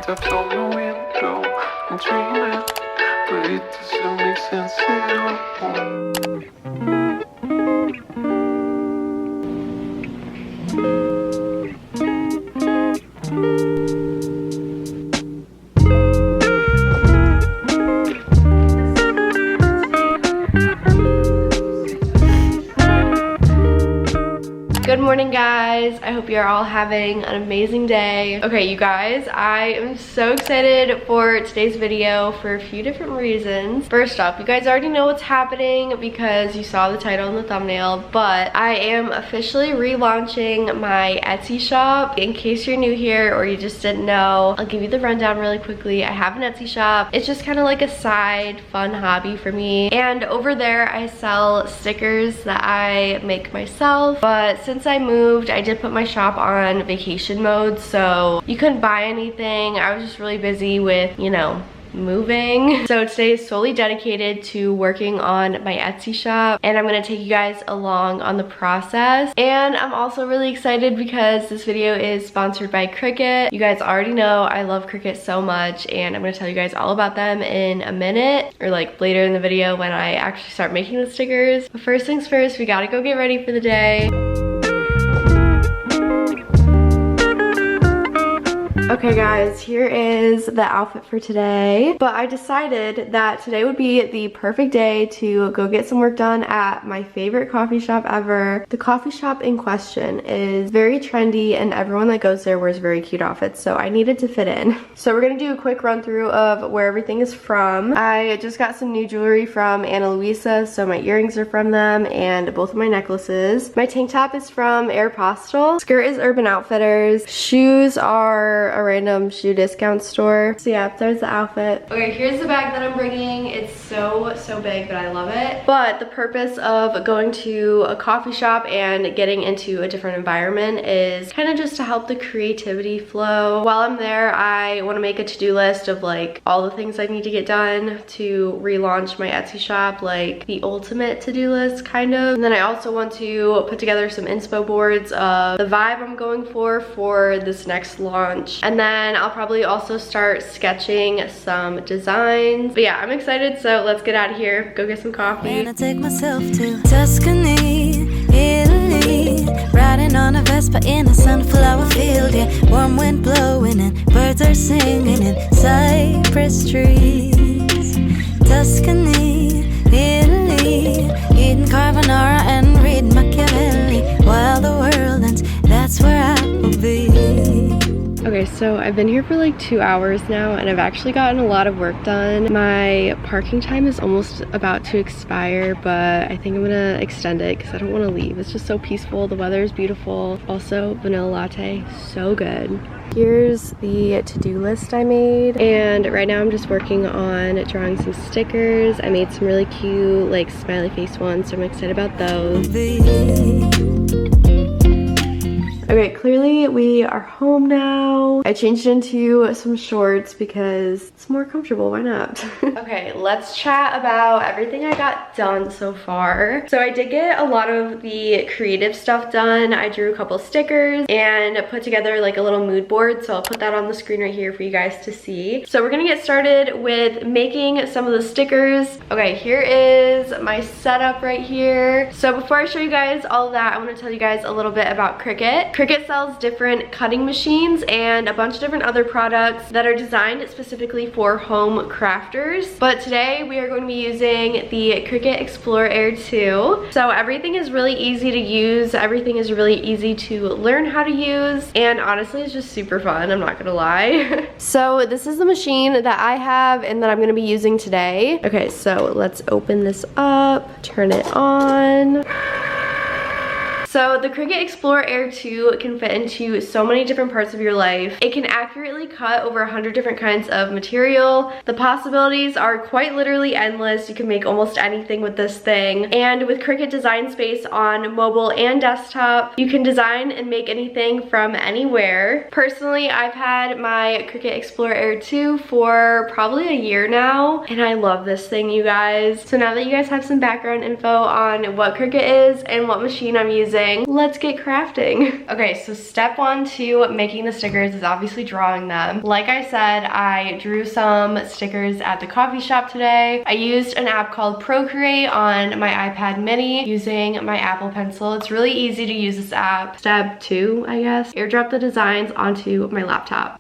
steps on the window and dreaming, but it doesn't make sense at all. Good morning, guys. I hope you're all having an amazing day. Okay, you guys, I am so excited for today's video for a few different reasons. First off, you guys already know what's happening because you saw the title and the thumbnail, but I am officially relaunching my Etsy shop. In case you're new here or you just didn't know, I'll give you the rundown really quickly. I have an Etsy shop. It's just kind of like a side fun hobby for me, and over there I sell stickers that I make myself. But since I moved, I did put my shop on vacation mode, so you couldn't buy anything. I was just really busy with, you know, moving. So today is solely dedicated to working on my Etsy shop, and I'm gonna take you guys along on the process. And I'm also really excited because this video is sponsored by Cricut. You guys already know I love Cricut so much, and I'm gonna tell you guys all about them in a minute, or like later in the video when I actually start making the stickers. But first things first, we gotta go get ready for the day. Okay guys, here is the outfit for today, but I decided that today would be the perfect day to go get some work done at my favorite coffee shop ever. The coffee shop in question is very trendy and everyone that goes there wears very cute outfits, so I needed to fit in. So we're gonna do a quick run through of where everything is from. I just got some new jewelry from Ana Luisa, so my earrings are from them and both of my necklaces. My tank top is from Aeropostale. Skirt is Urban Outfitters. Shoes are a random shoe discount store. So yeah, there's the outfit. Okay, here's the bag that I'm bringing. It's so big, but I love it. But the purpose of going to a coffee shop and getting into a different environment is kind of just to help the creativity flow. While I'm there, I want to make a to-do list of like all the things I need to get done to relaunch my Etsy shop, like the ultimate to-do list kind of. And then I also want to put together some inspo boards of the vibe I'm going for this next launch. And then I'll probably also start sketching some designs. But yeah, I'm excited, so let's get out of here, go get some coffee. And I take myself to Tuscany, Italy, riding on a Vespa in a sunflower field, yeah, warm wind blowing and birds are singing in cypress trees. Tuscany, Italy, eating carbonara and reading Machiavelli while the world ends, that's where I will be. Okay, so I've been here for like 2 hours now and I've actually gotten a lot of work done. My parking time is almost about to expire, but I think I'm gonna extend it because I don't want to leave. It's just so peaceful. The weather is beautiful. Also, vanilla latte, so good. Here's the to-do list I made, and right now I'm just working on drawing some stickers. I made some really cute like smiley face ones, so I'm excited about those. Okay, clearly we are home now. I changed into some shorts because it's more comfortable, why not? Okay, let's chat about everything I got done so far. So I did get a lot of the creative stuff done. I drew a couple stickers and put together like a little mood board, so I'll put that on the screen right here for you guys to see. So we're gonna get started with making some of the stickers. Okay, here is my setup right here. So before I show you guys all of that, I wanna tell you guys a little bit about Cricut. Cricut sells different cutting machines and a bunch of different other products that are designed specifically for home crafters. But today we are going to be using the Cricut Explorer Air 2. So everything is really easy to use. Everything is really easy to learn how to use. And honestly, it's just super fun, I'm not gonna lie. So this is the machine that I have and that I'm gonna be using today. Okay, so let's open this up, turn it on. So the Cricut Explorer Air 2 can fit into so many different parts of your life. It can accurately cut over 100 different kinds of material. The possibilities are quite literally endless. You can make almost anything with this thing. And with Cricut Design Space on mobile and desktop, you can design and make anything from anywhere. Personally, I've had my Cricut Explorer Air 2 for probably a year now, and I love this thing, you guys. So now that you guys have some background info on what Cricut is and what machine I'm using, amazing. Let's get crafting. Okay, so step one to making the stickers is obviously drawing them. Like I said, I drew some stickers at the coffee shop today. I used an app called Procreate on my iPad mini using my Apple Pencil. It's really easy to use this app. Step two, I guess, airdrop the designs onto my laptop.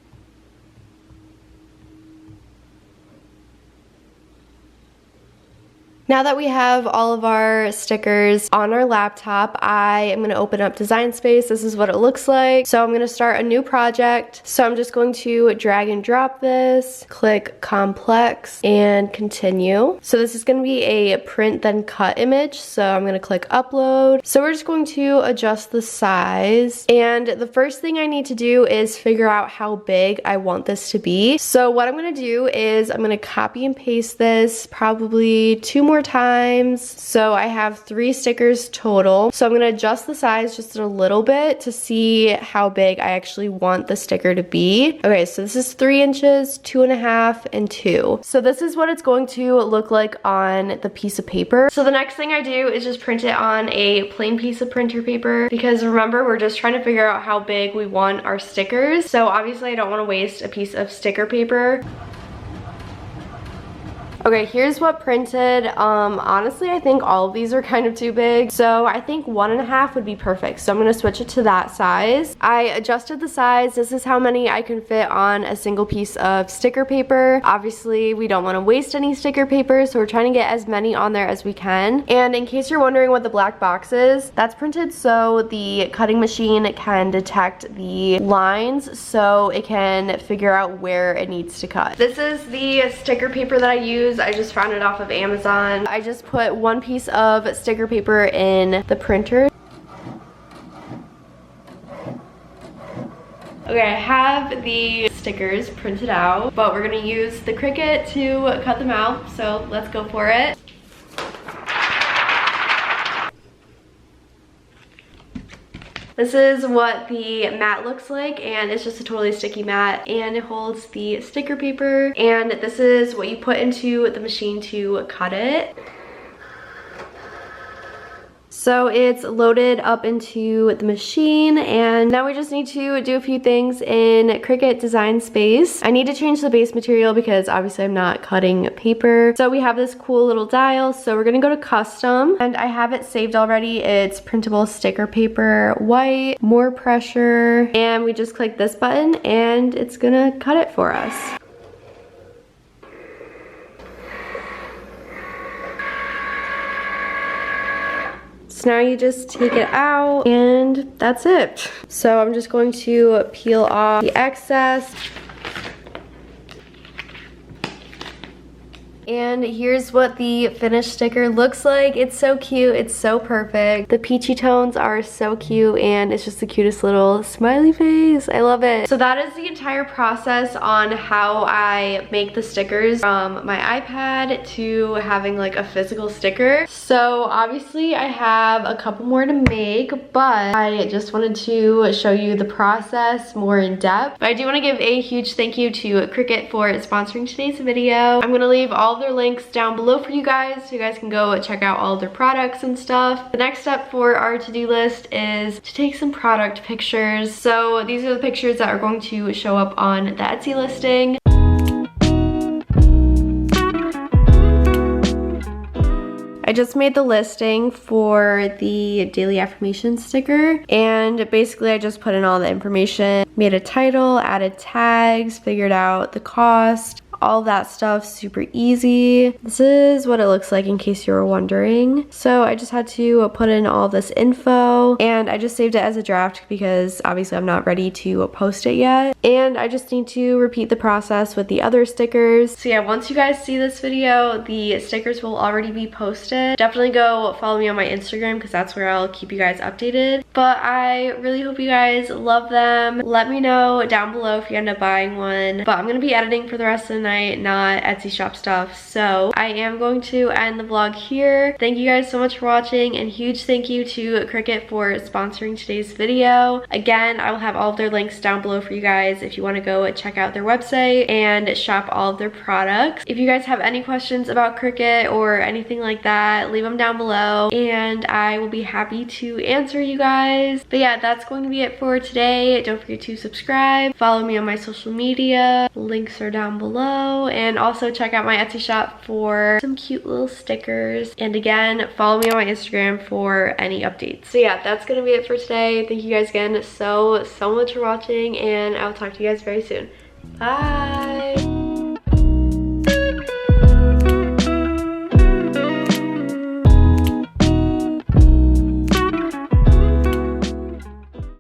Now that we have all of our stickers on our laptop, I am going to open up Design Space. This is what it looks like. So I'm going to start a new project. So I'm just going to drag and drop this, click complex, and continue. So this is going to be a print then cut image. So I'm going to click upload. So we're just going to adjust the size. And the first thing I need to do is figure out how big I want this to be. So what I'm going to do is I'm going to copy and paste this probably 2 more times. So I have 3 stickers total. So I'm going to adjust the size just a little bit to see how big I actually want the sticker to be. Okay, so this is 3 inches, 2.5, and 2. So this is what it's going to look like on the piece of paper. So the next thing I do is just print it on a plain piece of printer paper, because remember, we're just trying to figure out how big we want our stickers. So obviously I don't want to waste a piece of sticker paper. Okay, here's what printed. Honestly, I think all of these are kind of too big. So I think 1.5 would be perfect. So I'm gonna switch it to that size. I adjusted the size. This is how many I can fit on a single piece of sticker paper. Obviously, we don't wanna waste any sticker paper, so we're trying to get as many on there as we can. And in case you're wondering what the black box is, that's printed so the cutting machine can detect the lines, so it can figure out where it needs to cut. This is the sticker paper that I use. I just found it off of Amazon. I just put 1 piece of sticker paper in the printer. Okay, I have the stickers printed out, but we're gonna use the Cricut to cut them out, so let's go for it. This is what the mat looks like, and it's just a totally sticky mat, and it holds the sticker paper, and this is what you put into the machine to cut it. So it's loaded up into the machine, and now we just need to do a few things in Cricut Design Space. I need to change the base material because obviously I'm not cutting paper. So we have this cool little dial, so we're gonna go to custom, and I have it saved already. It's printable sticker paper, white, more pressure, and we just click this button and it's gonna cut it for us. So now you just take it out and that's it. So I'm just going to peel off the excess. And here's what the finished sticker looks like. It's so cute, it's so perfect. The peachy tones are so cute, and it's just the cutest little smiley face. I love it. So that is the entire process on how I make the stickers from my iPad to having like a physical sticker. So obviously I have a couple more to make, but I just wanted to show you the process more in depth. But I do want to give a huge thank you to Cricut for sponsoring today's video. I'm gonna leave all their links down below for you guys, so you guys can go check out all of their products and stuff. The next step for our to-do list is to take some product pictures. So these are the pictures that are going to show up on the Etsy listing. I just made the listing for the daily affirmation sticker, and basically I just put in all the information, made a title, added tags, figured out the cost, all that stuff, super easy. This is what it looks like in case you were wondering. So I just had to put in all this info, and I just saved it as a draft because obviously I'm not ready to post it yet. And I just need to repeat the process with the other stickers. So yeah, once you guys see this video, the stickers will already be posted. Definitely go follow me on my Instagram because that's where I'll keep you guys updated. But I really hope you guys love them. Let me know down below if you end up buying one. But I'm gonna be editing for the rest of the night. tonight, not Etsy shop stuff. So I am going to end the vlog here. Thank you guys so much for watching, and huge thank you to Cricut for sponsoring today's video. Again, I will have all of their links down below for you guys if you want to go check out their website and shop all of their products. If you guys have any questions about Cricut or anything like that, leave them down below and I will be happy to answer you guys. But yeah, that's going to be it for today. Don't forget to subscribe, follow me on my social media, links are down below, and also check out my Etsy shop for some cute little stickers. And again, follow me on my Instagram for any updates. So yeah, that's gonna be it for today. Thank you guys again so much for watching, and I will talk to you guys very soon. Bye.